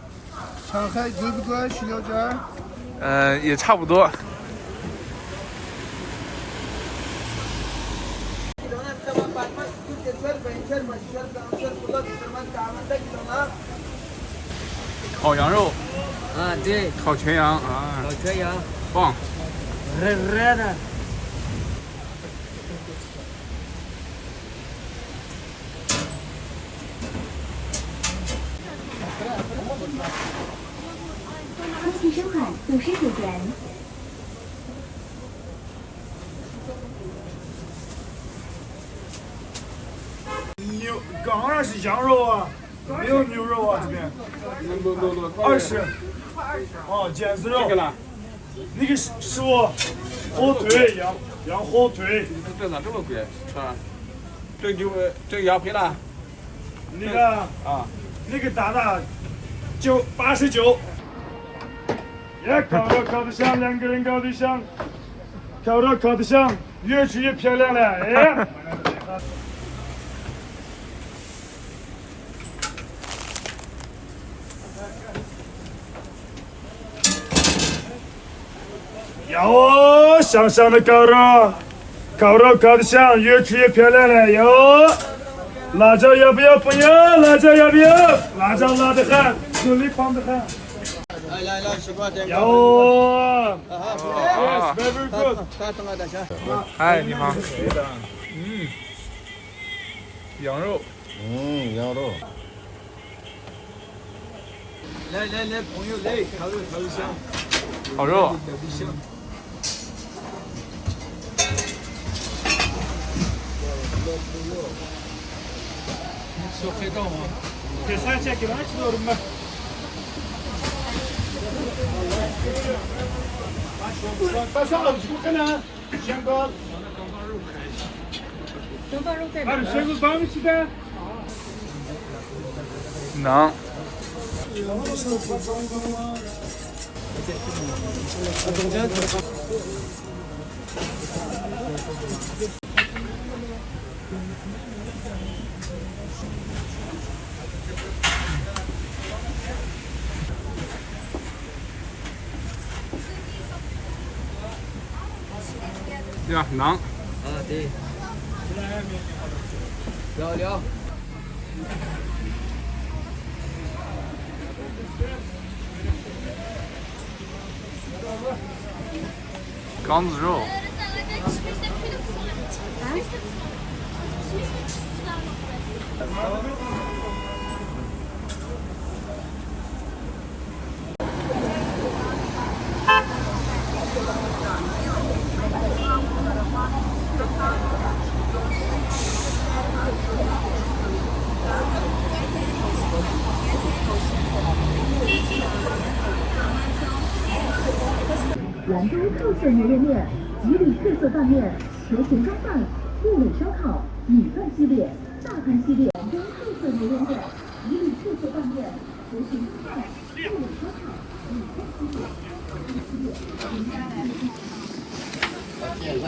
上海贵不贵？16件？也差不多。烤羊肉。啊，对。烤全羊啊。烤全羊。棒。热热的。高级收款59元。牛，当然是羊肉啊，没有牛肉啊这边。20。哦，腱子肉。这个呢？那个是我火腿羊火腿。这咋这么贵？啊？这个羊皮呢？那个啊，那个大大89。也烤肉烤得香，两个人烤得香，烤肉烤得香，越吃越漂亮了，哎。哟，香香的烤肉，烤得香，越吃越漂亮了哟。辣椒要不要？不要，辣椒要不要？辣椒辣得很，手里胖得很。来，吃过这个。哟，Yes, very good。嗨，你好。羊肉。羊肉。来，朋友来，烤肉香。烤肉。Çok iyi tamam. Keser çekin açıyorum ben. Başlayalım şu kana. Şengol. Abi şengol var mı içinde? 能。对吧？馕。啊，对。聊聊。缸子肉。兰州特色牛肉面、吉里特色拌面、和田装饭、味味烧烤、米饭系列、大盘系列。兰州特色牛肉面、吉里特色拌面、和田装饭、味味烧烤、米饭系列、大盘系列。现在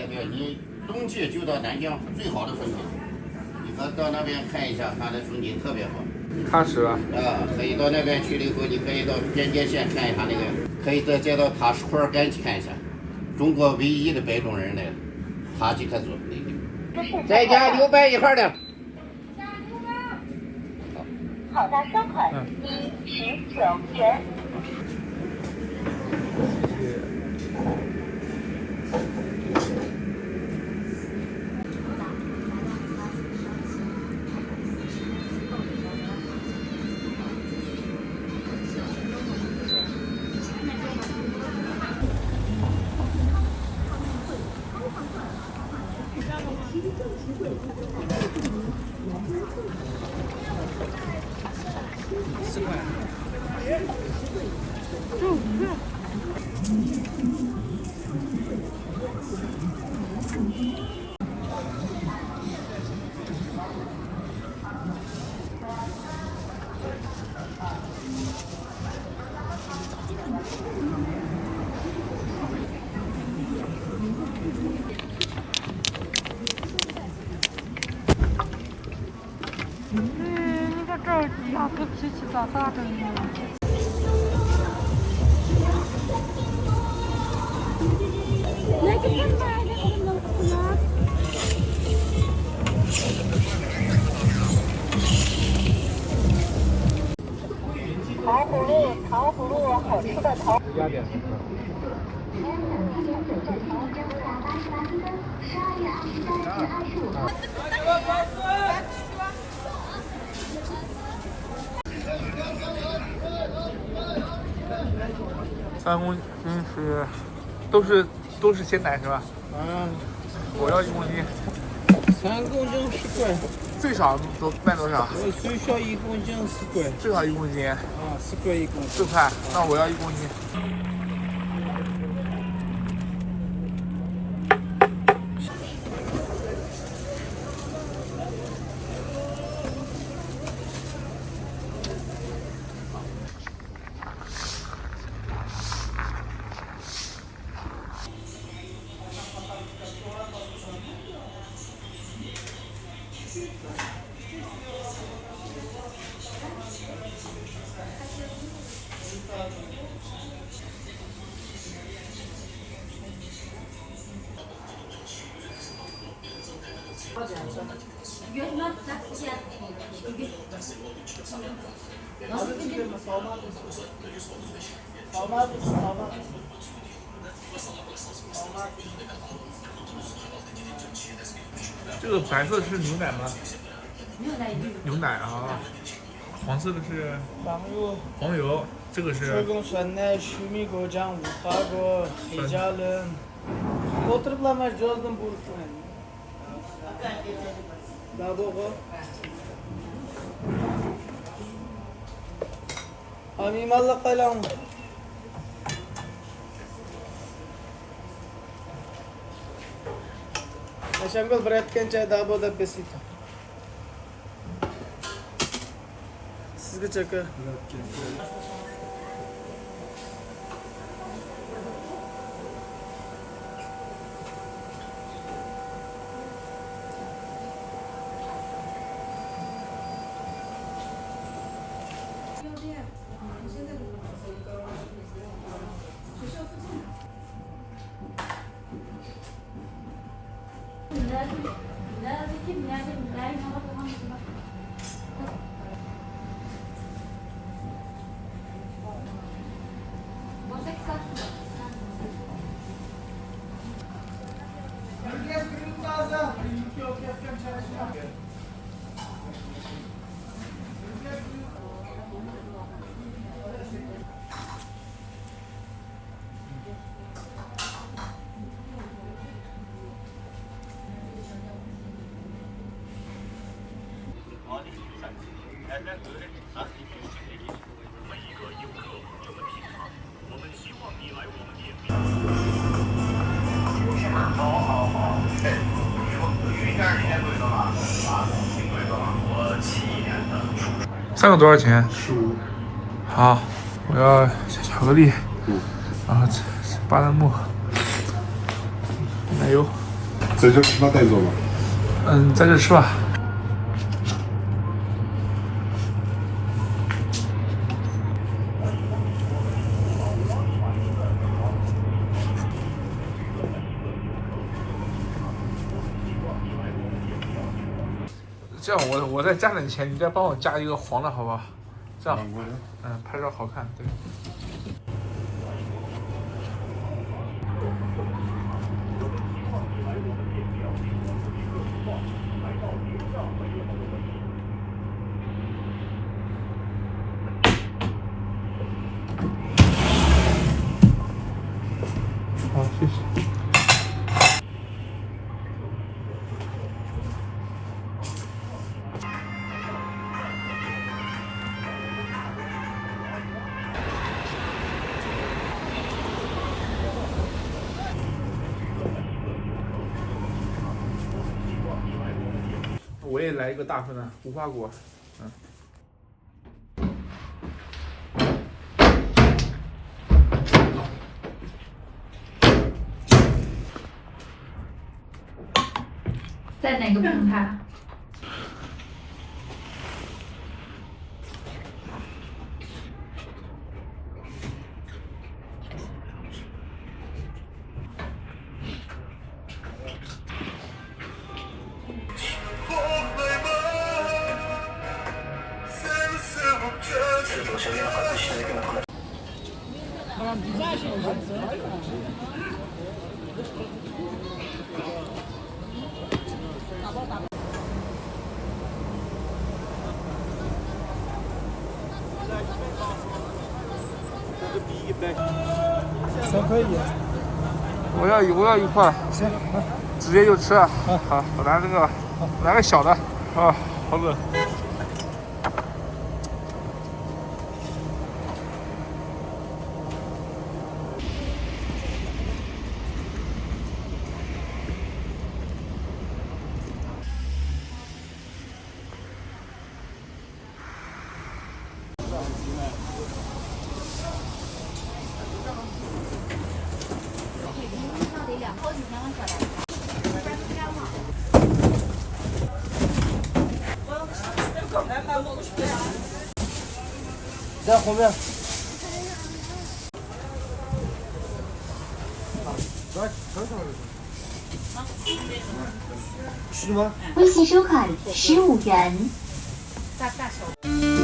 的，你冬季就到南疆最好的风景，你可到那边看一下，它的风景特别好。喀什啊，可以到那边去了以后，你可以到边界线看一下那个，可以再到塔什库尔干去看一下，中国唯一的白种人来了，塔吉克族那个。再加牛掰一块的。好大烧烤，19元。4块。你看这儿鸭子脾气咋大的呢？那个干嘛的？什么？糖葫芦，好吃的糖。压点。3公斤是都是鲜奶是吧？我要1公斤。3公斤10块。最少卖多少？最少1公斤10块。最少1公斤。10块1公斤。4块，那我要1公斤。这个白色是牛奶吗？牛奶啊，黄色的是黄油，这个是手工酸奶、玉米果酱、无花果、黑加仑。Oturuplamaz gözden buruşmayın. Daha boğu. Amim Allah kalan. Şangol bırakken çay daha boğu da besita. Sizge çakı. 3个多少钱？15。好，我要巧克力，然后巴旦木，奶油。在这吃吗？带走吗？在这吃吧。这样我再加点钱，你再帮我加一个黄的好不好？这样，拍照好看，对。好，谢谢。我也来一个大份的无花果，在哪个平台？3块1。我要1块。行，直接就吃啊。好，我拿这个，拿个小的。啊，好冷。在后面。微信收款15元。大小。